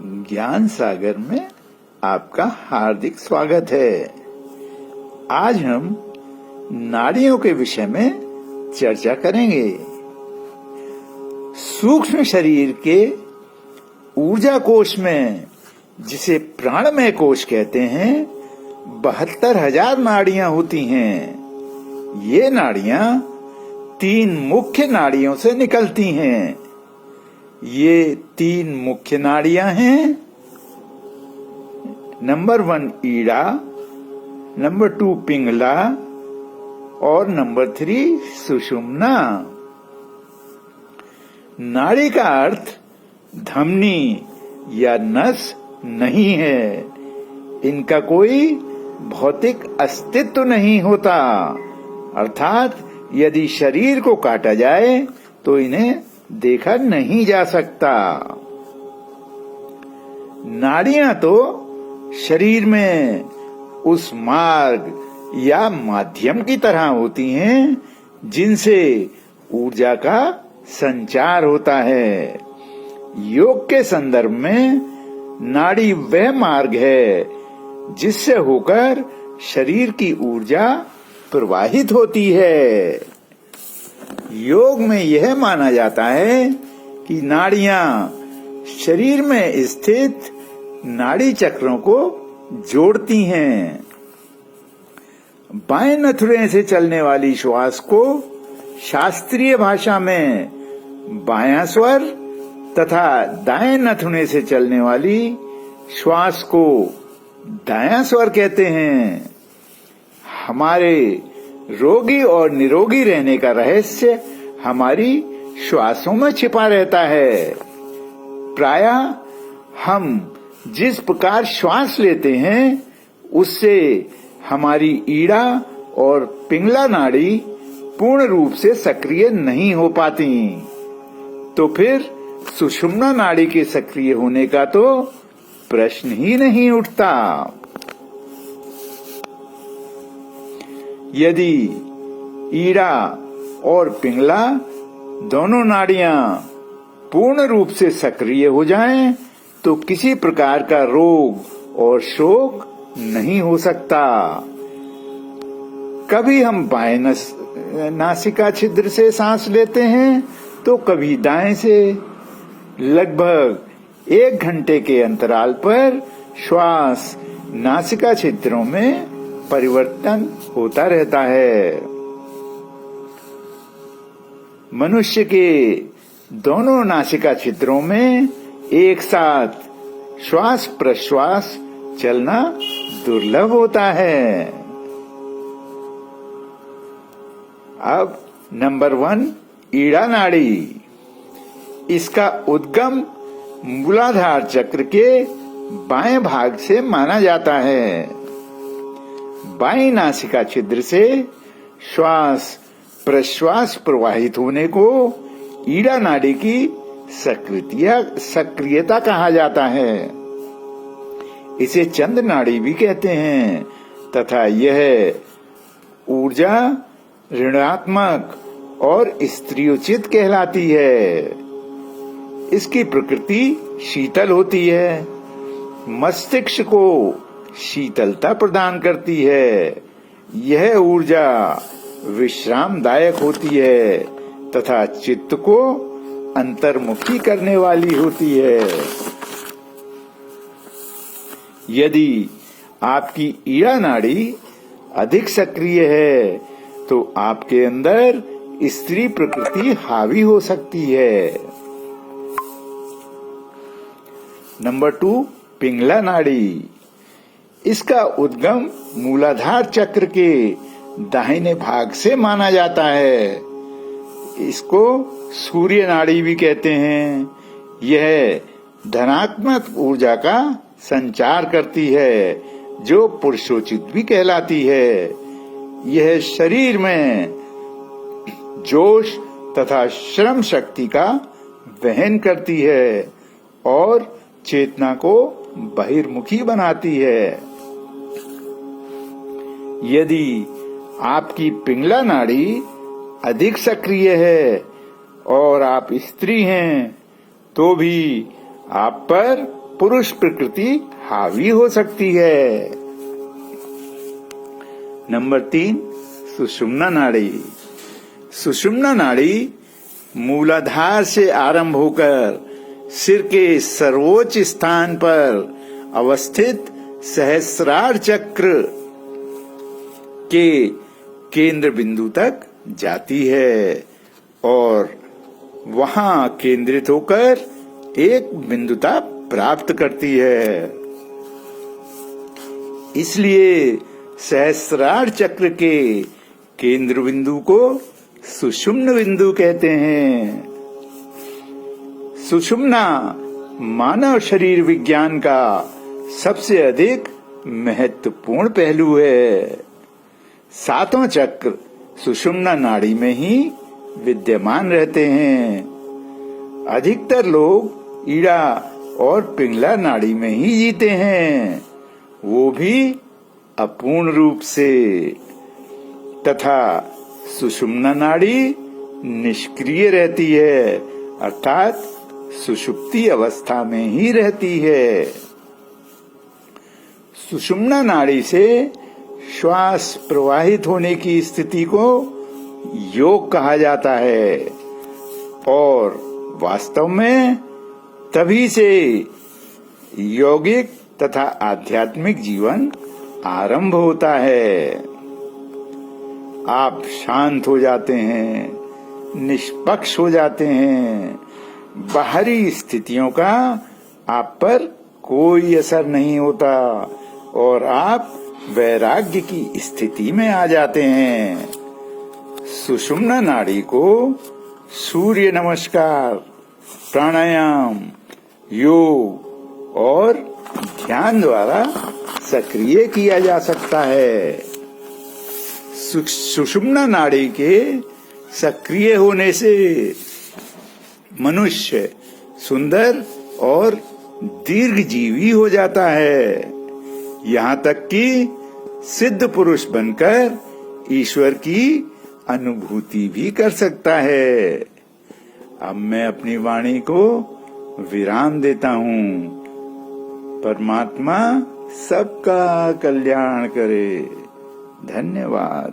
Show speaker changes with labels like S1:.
S1: ज्ञान सागर में आपका हार्दिक स्वागत है। आज हम नाड़ियों के विषय में चर्चा करेंगे। सूक्ष्म शरीर के ऊर्जा कोश में, जिसे प्राणमय कोश कहते हैं, 72,000 नाड़ियां होती हैं। ये नाड़ियां 3 मुख्य नाड़ियों से निकलती हैं। ये 3 मुख्य नाड़ियां हैं। नंबर 1 ईड़ा, नंबर 2 पिंगला और नंबर 3 सुषुम्ना। नाड़ी का अर्थ धमनी या नस नहीं है। इनका कोई भौतिक अस्तित्व नहीं होता, अर्थात यदि शरीर को काटा जाए तो इन्हें देखा नहीं जा सकता। नाड़ियां तो शरीर में उस मार्ग या माध्यम की तरह होती हैं जिनसे ऊर्जा का संचार होता है। योग के संदर्भ में नाड़ी वह मार्ग है जिससे होकर शरीर की ऊर्जा प्रवाहित होती है। योग में यह माना जाता है कि नाड़ियां शरीर में स्थित नाड़ी चक्रों को जोड़ती हैं। बाएं नथुने से चलने वाली श्वास को शास्त्रीय भाषा में बायां स्वर तथा दाएं नथुने से चलने वाली श्वास को दायां स्वर कहते हैं। हमारे रोगी और निरोगी रहने का रहस्य हमारी श्वासों में छिपा रहता है। प्रायः हम जिस प्रकार श्वास लेते हैं उससे हमारी ईड़ा और पिंगला नाड़ी पूर्ण रूप से सक्रिय नहीं हो पाती, तो फिर सुषुम्ना नाड़ी के सक्रिय होने का तो प्रश्न ही नहीं उठता। यदि ईड़ा और पिंगला दोनों नाड़ियां पूर्ण रूप से सक्रिय हो जाएं, तो किसी प्रकार का रोग और शोक नहीं हो सकता। कभी हम बाएं नासिका छिद्र से सांस लेते हैं तो कभी दाएं से। लगभग 1 घंटे के अंतराल पर श्वास नासिका छिद्रों में परिवर्तन होता रहता है। मनुष्य के दोनों नासिका छिद्रों में एक साथ श्वास प्रश्वास चलना दुर्लभ होता है। अब नंबर 1 ईड़ा नाड़ी। इसका उद्गम मूलाधार चक्र के बाएं भाग से माना जाता है। बाईं नासिका छिद्र से श्वास प्रश्वास प्रवाहित होने को ईड़ा नाड़ी की सक्रियता कहा जाता है। इसे चंद्र नाड़ी भी कहते हैं तथा यह ऊर्जा ऋणात्मक और स्त्रियोचित कहलाती है। इसकी प्रकृति शीतल होती है, मस्तिष्क को शीतलता प्रदान करती है। यह ऊर्जा विश्रामदायक होती है तथा चित्त को अंतर्मुखी करने वाली होती है। यदि आपकी ईड़ा नाड़ी अधिक सक्रिय है तो आपके अंदर स्त्री प्रकृति हावी हो सकती है। नंबर 2 पिंगला नाड़ी। इसका उद्गम मूलाधार चक्र के दाहिने भाग से माना जाता है। इसको सूर्य नाड़ी भी कहते हैं। यह धनात्मक ऊर्जा का संचार करती है, जो पुरुषोचित भी कहलाती है। यह शरीर में जोश तथा श्रम शक्ति का वहन करती है और चेतना को बहिर्मुखी बनाती है। यदि आपकी पिंगला नाड़ी अधिक सक्रिय है और आप स्त्री हैं तो भी आप पर पुरुष प्रकृति हावी हो सकती है। नंबर 3, सुषुम्ना नाड़ी। सुषुम्ना नाड़ी मूलाधार से आरंभ होकर सिर के सर्वोच्च स्थान पर अवस्थित सहस्रार चक्र के केंद्र बिंदु तक जाती है और वहां केंद्रित होकर एक बिंदुता प्राप्त करती है। इसलिए सहस्रार चक्र के केंद्र बिंदु को सुषुम्न बिंदु कहते हैं। सुषुम्ना मानव शरीर विज्ञान का सबसे अधिक महत्वपूर्ण पहलू है। सातों चक्र सुषुम्ना नाड़ी में ही विद्यमान रहते हैं। अधिकतर लोग ईड़ा और पिंगला नाड़ी में ही जीते हैं, वो भी अपूर्ण रूप से, तथा सुषुम्ना नाड़ी निष्क्रिय रहती है, अर्थात सुषुप्ति अवस्था में ही रहती है। सुषुम्ना नाड़ी से श्वास प्रवाहित होने की स्थिति को योग कहा जाता है और वास्तव में तभी से यौगिक तथा आध्यात्मिक जीवन आरंभ होता है। आप शांत हो जाते हैं, निष्पक्ष हो जाते हैं, बाहरी स्थितियों का आप पर कोई असर नहीं होता और आप वैराग्य की स्थिति में आ जाते हैं। सुषुम्ना नाड़ी को सूर्य नमस्कार, प्राणायाम, योग और ध्यान द्वारा सक्रिय किया जा सकता है। सुषुम्ना नाड़ी के सक्रिय होने से मनुष्य सुंदर और दीर्घजीवी हो जाता है, यहाँ तक कि सिद्ध पुरुष बनकर ईश्वर की अनुभूति भी कर सकता है। अब मैं अपनी वाणी को विराम देता हूँ। परमात्मा सबका कल्याण करे। धन्यवाद।